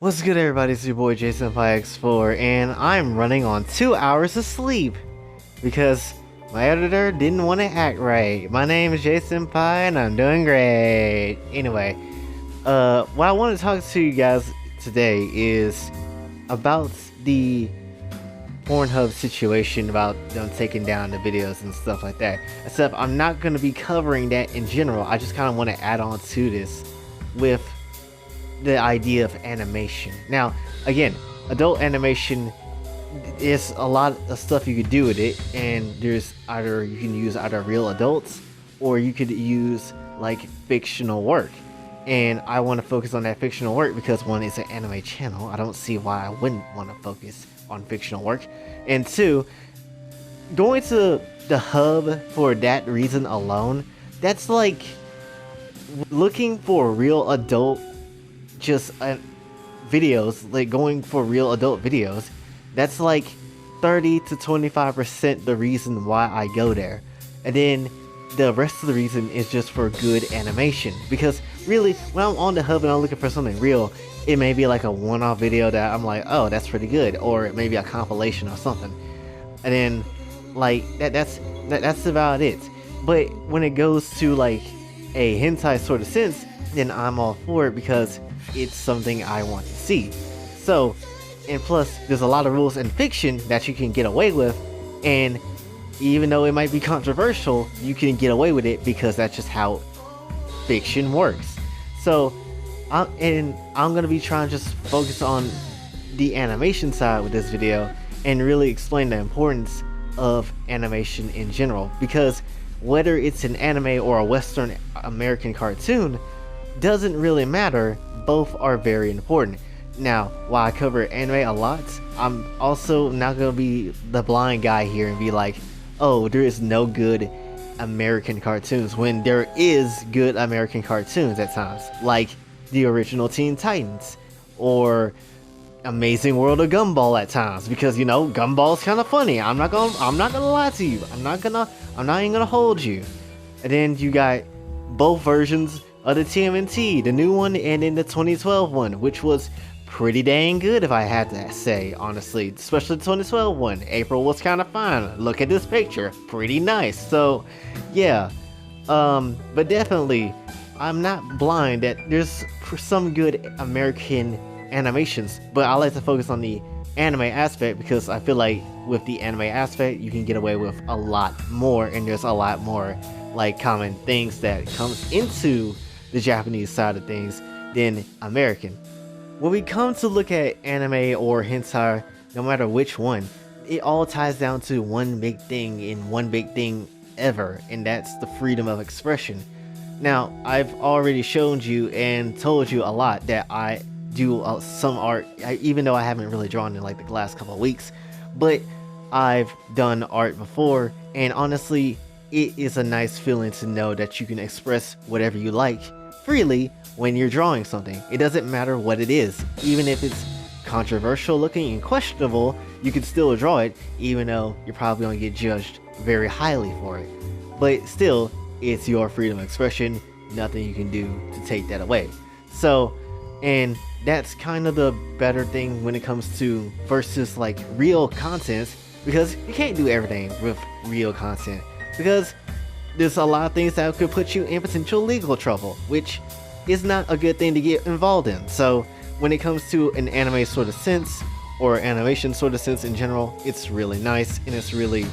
What's good, everybody? It's your boy Jason X4, and I'm running on 2 hours of sleep because my editor didn't want to act right. My name is Jason Pie, and I'm doing great. Anyway, what I want to talk to you guys today is about the Pornhub situation, about them taking down the videos and stuff like that. Except I'm not going to be covering that in general. I just kind of want to add on to this with the idea of animation. Now, again, adult animation is a lot of stuff you could do with it, and there's either you can use either real adults or you could use like fictional work. And I want to focus on that fictional work because one, it's an anime channel. I don't see why I wouldn't want to focus on fictional work. And two, going to the hub for that reason alone, that's like looking for real adult videos, like going for real adult videos. That's like 30 to 25% the reason why I go there, and then the rest of the reason is just for good animation. Because really, when I'm on the hub and I'm looking for something real, it may be like a one-off video that I'm like, oh, that's pretty good, or it may be a compilation or something, and then like that's about it. But when it goes to like a hentai sort of sense, then I'm all for it because it's something I want to see. So, and plus, there's a lot of rules in fiction that you can get away with, and even though it might be controversial, you can get away with it because that's just how fiction works. So, I'm gonna be trying to just focus on the animation side with this video and really explain the importance of animation in general, because whether it's an anime or a Western American cartoon doesn't really matter. Both are very important. Now, while I cover anime a lot, I'm also not gonna be the blind guy here and be like, oh, there is no good American cartoons, when there is good American cartoons at times, like the original Teen Titans or Amazing World of Gumball at times, because you know Gumball's kind of funny. I'm not gonna lie to you. I'm not even gonna hold you. And then you got both versions of the TMNT, the new one and then the 2012 one, which was pretty dang good if I had to say, honestly. Especially the 2012 one. April was kind of fine. Look at this picture, pretty nice. So yeah, but definitely I'm not blind that there's some good American animations, but I like to focus on the anime aspect because I feel like with the anime aspect you can get away with a lot more, and there's a lot more like common things that comes into the Japanese side of things than American. When we come to look at anime or hentai, no matter which one, it all ties down to one big thing, and one big thing ever, and that's the freedom of expression. Now, I've already shown you and told you a lot that I do some art, even though I haven't really drawn in like the last couple of weeks, but I've done art before, and honestly, it is a nice feeling to know that you can express whatever you like freely when you're drawing something. It doesn't matter what it is. Even if it's controversial looking and questionable, you can still draw it, even though you're probably going to get judged very highly for it. But still, it's your freedom of expression. Nothing you can do to take that away. So, and that's kind of the better thing when it comes to versus like real content, because you can't do everything with real content, because there's a lot of things that could put you in potential legal trouble, which is not a good thing to get involved in. So when it comes to an anime sort of sense, or animation sort of sense in general, it's really nice and it's really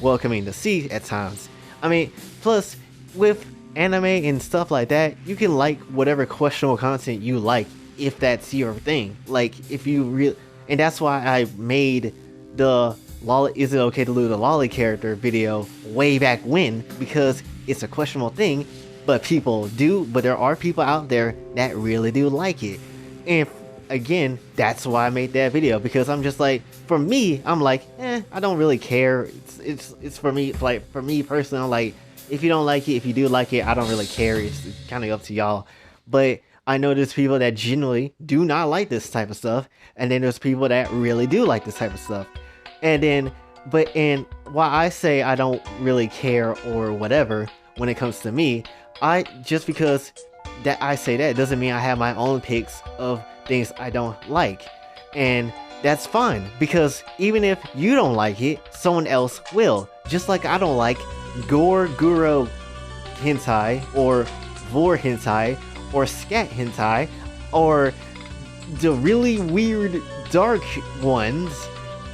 welcoming to see at times. I mean, plus with anime and stuff like that, you can like whatever questionable content you like if that's your thing. Like if you really, and that's why I made the Lolly, is it okay to lose a Lolly character video way back when, because it's a questionable thing, but people do, but there are people out there that really do like it. And again, that's why I made that video, because I'm just like, for me, I'm like, I don't really care. It's for me, like for me personally, I'm like, if you don't like it, if you do like it, I don't really care. It's kind of up to y'all. But I know there's people that genuinely do not like this type of stuff, and then there's people that really do like this type of stuff. And then, and why I say I don't really care or whatever when it comes to me, just because that I say that doesn't mean I have my own picks of things I don't like. And that's fine, because even if you don't like it, someone else will. Just like I don't like gore guru hentai, or vor hentai, or scat hentai, or the really weird dark ones.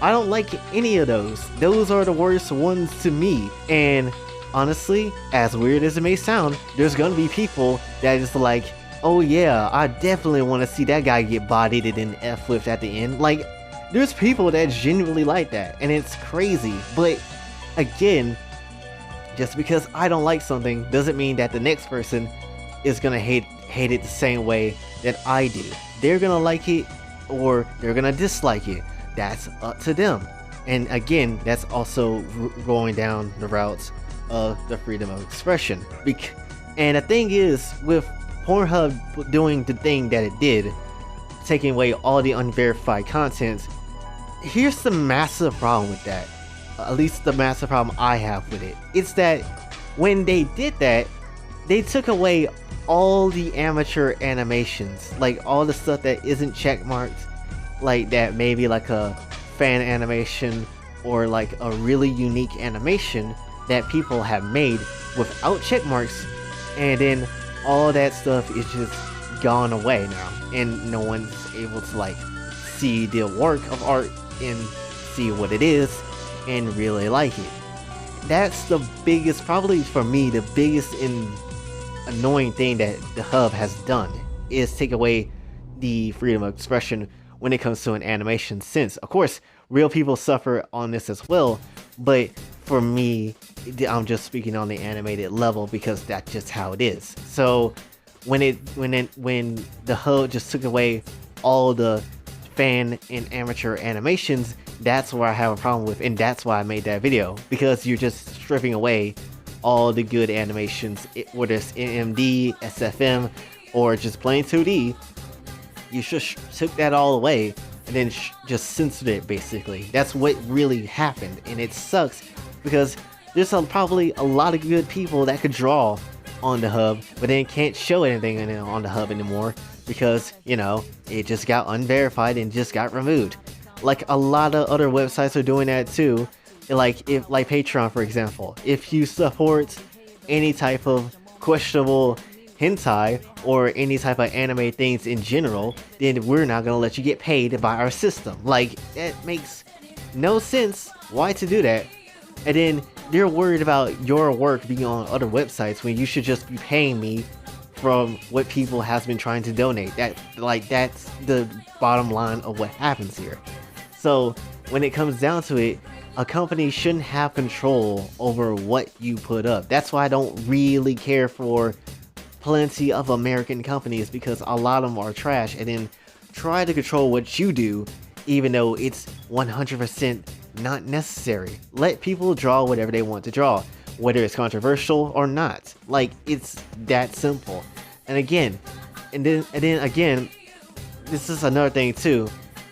I don't like any of those. Those are the worst ones to me. And honestly, as weird as it may sound, there's gonna be people that is like, oh yeah, I definitely want to see that guy get bodied and then F-flipped at the end. Like, there's people that genuinely like that, and it's crazy. But again, just because I don't like something doesn't mean that the next person is gonna hate it the same way that I do. They're gonna like it, or they're gonna dislike it. That's up to them. And again, that's also going down the routes of the freedom of expression. And the thing is, with Pornhub doing the thing that it did, taking away all the unverified content, here's the massive problem with that. At least the massive problem I have with it. It's that when they did that, they took away all the amateur animations, like all the stuff that isn't checkmarked, like that maybe like a fan animation or like a really unique animation that people have made without checkmarks, and then all that stuff is just gone away now, and no one's able to like see the work of art and see what it is and really like it. That's the biggest, probably for me, the biggest and annoying thing that the hub has done, is take away the freedom of expression when it comes to an animation sense. Of course, real people suffer on this as well, but for me, I'm just speaking on the animated level because that's just how it is. So when the hub just took away all the fan and amateur animations, that's where I have a problem with, and that's why I made that video, because you're just stripping away all the good animations, whether it's NMD, SFM, or just plain 2D. You just took that all away and then just censored it, basically. That's what really happened, and it sucks because there's probably a lot of good people that could draw on the hub, but then can't show anything on the hub anymore because, you know, it just got unverified and just got removed. Like a lot of other websites are doing that too. Like Patreon, for example. If you support any type of questionable hentai or any type of anime things in general, then we're not gonna let you get paid by our system. Like, that makes no sense. Why to do that? And then they're worried about your work being on other websites when you should just be paying me from what people has been trying to donate. That's the bottom line of what happens here. So when it comes down to it, a company shouldn't have control over what you put up. That's why I don't really care for plenty of American companies, because a lot of them are trash, and then try to control what you do even though it's 100% not necessary. Let people draw whatever they want to draw, whether it's controversial or not. Like, it's that simple. And then again, this is another thing too.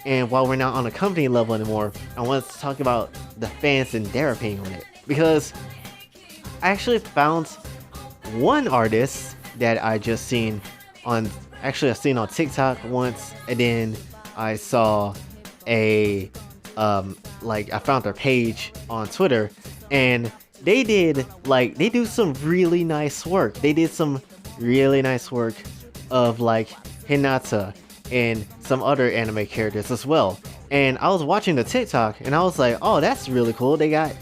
And while we're not on a company level anymore, I want to talk about the fans and their opinion on it. Because I actually found one artist that I just seen on, I've seen on TikTok once, and then I saw I found their page on Twitter, and they do some really nice work. They did some really nice work of like Hinata and some other anime characters as well. And I was watching the TikTok and I was like, oh, that's really cool. They got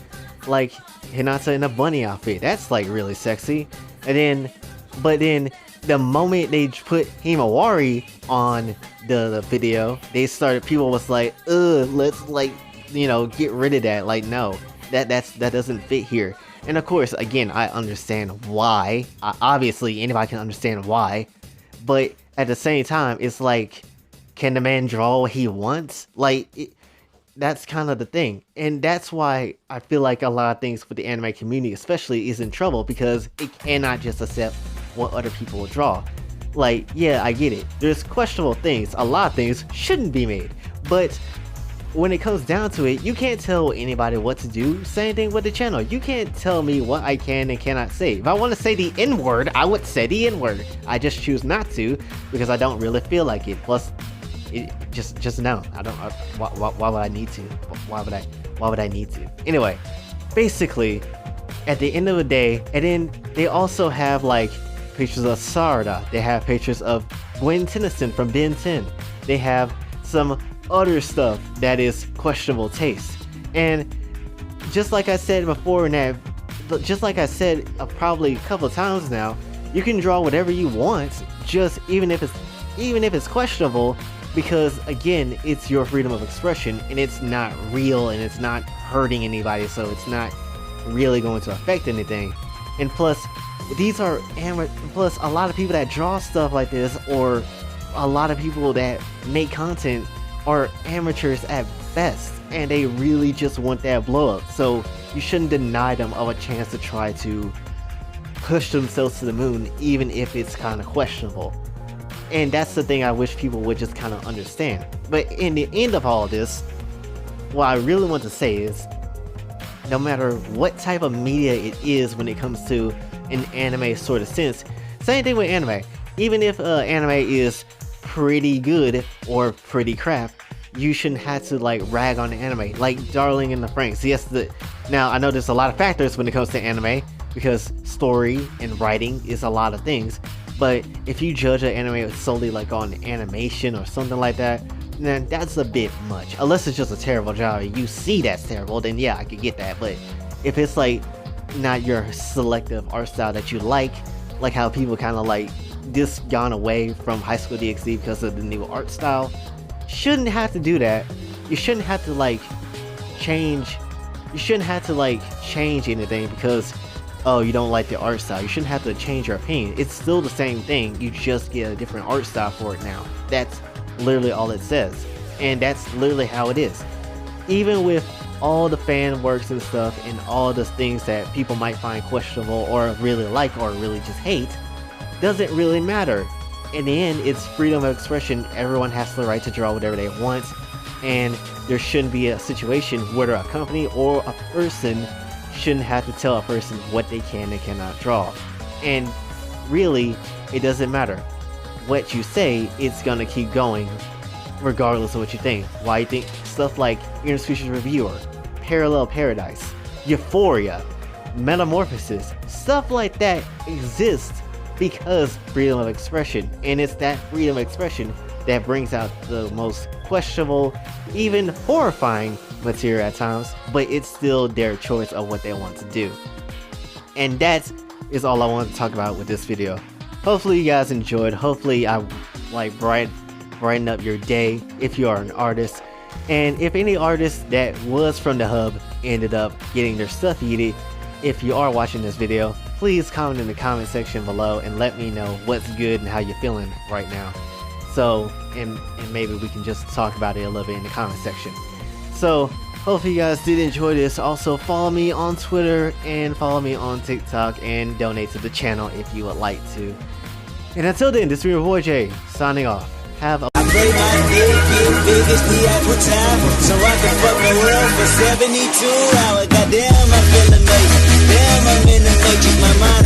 like Hinata in a bunny outfit. That's like really sexy. But then the moment they put Himawari on the video, people was like, let's get rid of that. Like, no, that doesn't fit here. And of course, again, I understand why. Obviously, anybody can understand why. But at the same time, it's like, can the man draw what he wants? That's kind of the thing. And that's why I feel like a lot of things with the anime community especially is in trouble, because it cannot just accept what other people draw. Like, yeah, I get it. There's questionable things. A lot of things shouldn't be made. But when it comes down to it, you can't tell anybody what to do. Same thing with the channel. You can't tell me what I can and cannot say. If I want to say the N-word, I would say the N-word. I just choose not to because I don't really feel like it. Plus, just no. I don't. Why would I need to? Why would I need to? Anyway, basically, at the end of the day, and then they also have like pictures of Sarada. They have pictures of Gwen Tennyson from Ben 10. They have some other stuff that is questionable taste. And just like I said before, just like I said probably a couple of times now, you can draw whatever you want, just even if it's questionable, because again, it's your freedom of expression and it's not real and it's not hurting anybody, so it's not really going to affect anything. And plus, these are plus a lot of people that draw stuff like this, or a lot of people that make content, are amateurs at best, and they really just want that blow up. So you shouldn't deny them of a chance to try to push themselves to the moon, even if it's kind of questionable. And that's the thing I wish people would just kind of understand. But in the end of all of this, what I really want to say is, no matter what type of media it is when it comes to an anime sort of sense, same thing with anime. Even if anime is pretty good or pretty crap, you shouldn't have to like rag on the anime. Like Darling in the Franxx. Yes, now I know there's a lot of factors when it comes to anime, because story and writing is a lot of things. But if you judge an anime solely like on animation or something like that, then that's a bit much. Unless it's just a terrible job and you see that's terrible, then yeah, I could get that. But if it's like not your selective art style that you like how people kind of like just gone away from High School DxD because of the new art style, shouldn't have to do that. You shouldn't have to like change. You shouldn't have to like change anything because, oh, you don't like the art style. You shouldn't have to change your opinion. It's still the same thing. You just get a different art style for it now. That's literally all it says. And that's literally how it is. Even with all the fan works and stuff and all the things that people might find questionable or really like or really just hate, doesn't really matter. In the end, it's freedom of expression. Everyone has the right to draw whatever they want. And there shouldn't be a situation where a company or a person shouldn't have to tell a person what they can and cannot draw. And really, it doesn't matter what you say, it's gonna keep going regardless of what you think. Why you think stuff like Interspecies Reviewer, Parallel Paradise, Euphoria, Metamorphosis, stuff like that exists because freedom of expression. And it's that freedom of expression that brings out the most questionable, even horrifying material at times, but it's still their choice of what they want to do. And that is all I wanted to talk about with this video. Hopefully you guys enjoyed. Hopefully I like brighten up your day if you are an artist. And if any artist that was from the hub ended up getting their stuff yeeted, if you are watching this video, please comment in the comment section below and let me know what's good and how you're feeling right now. So, and maybe we can just talk about it a little bit in the comment section. So, hopefully you guys did enjoy this. Also, follow me on Twitter and follow me on TikTok and donate to the channel if you would like to. And until then, this is your boy Jay, signing off. Have a... I pray my dick get big as the Eiffel Tower, so I can fuck the world for 72 hours. Goddamn, I feel amazing. Damn, I'm in the matrix. My mind